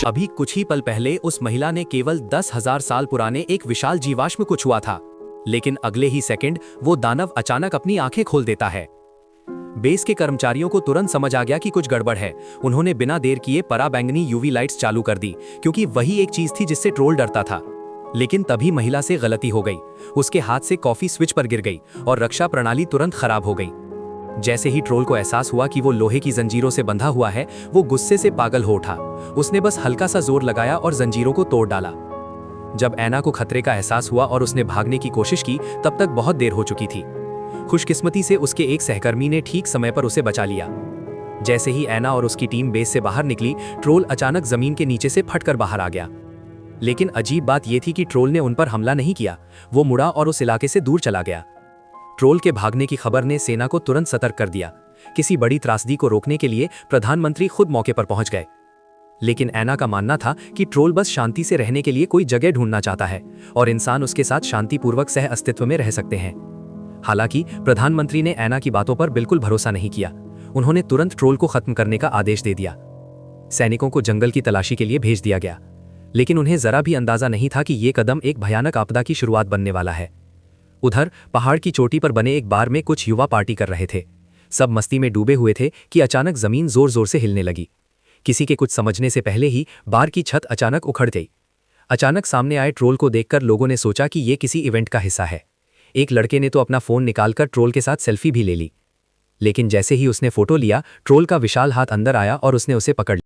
अभी कुछ ही पल पहले उस महिला ने केवल 10,000 साल पुराने एक विशाल जीवाश्म को छुआ था, लेकिन अगले ही सेकंड वो दानव अचानक अपनी आंखें खोल देता है। बेस के कर्मचारियों को तुरंत समझ आ गया कि कुछ गड़बड़ है। उन्होंने बिना देर किए पराबैंगनी यूवी लाइट्स चालू कर दी, क्योंकि वही एक चीज थी जिससे ट्रोल डरता था। लेकिन तभी महिला से गलती हो गई। उसके हाथ से कॉफी स्विच पर गिर गई और रक्षा प्रणाली तुरंत खराब हो गई। जैसे ही ट्रोल को एहसास हुआ कि वो लोहे की जंजीरों से बंधा हुआ है, वो गुस्से से पागल हो उठा। उसने बस हल्का सा जोर लगाया और जंजीरों को तोड़ डाला। जब ऐना को खतरे का एहसास हुआ और उसने भागने की कोशिश की, तब तक बहुत देर हो चुकी थी। खुशकिस्मती से उसके एक सहकर्मी ने ठीक समय पर उसे बचा लिया। जैसे ही ऐना और उसकी टीम बेस से बाहर निकली, ट्रोल अचानक जमीन के नीचे से फटकर बाहर आ गया। लेकिन अजीब बात यह थी कि ट्रोल ने उन पर हमला नहीं किया। वो मुड़ा और उस इलाके से दूर चला गया। ट्रोल के भागने की खबर ने सेना को तुरंत सतर्क कर दिया। किसी बड़ी त्रासदी को रोकने के लिए प्रधानमंत्री खुद मौके पर पहुंच गए। लेकिन ऐना का मानना था कि ट्रोल बस शांति से रहने के लिए कोई जगह ढूंढना चाहता है और इंसान उसके साथ शांतिपूर्वक सह अस्तित्व में रह सकते हैं। हालांकि प्रधानमंत्री ने ऐना की बातों पर बिल्कुल भरोसा नहीं किया। उन्होंने तुरंत ट्रोल को खत्म करने का आदेश दे दिया। सैनिकों को जंगल की तलाशी के लिए भेज दिया गया, लेकिन उन्हें जरा भी अंदाजा नहीं था कि यह कदम एक भयानक आपदा की शुरुआत बनने वाला है। उधर पहाड़ की चोटी पर बने एक बार में कुछ युवा पार्टी कर रहे थे। सब मस्ती में डूबे हुए थे कि अचानक जमीन जोर जोर से हिलने लगी। किसी के कुछ समझने से पहले ही बार की छत अचानक उखड़ गई। अचानक सामने आए ट्रोल को देखकर लोगों ने सोचा कि यह किसी इवेंट का हिस्सा है। एक लड़के ने तो अपना फोन निकालकर ट्रोल के साथ सेल्फी भी ले ली। लेकिन जैसे ही उसने फोटो लिया, ट्रोल का विशाल हाथ अंदर आया और उसने उसे पकड़ लिया।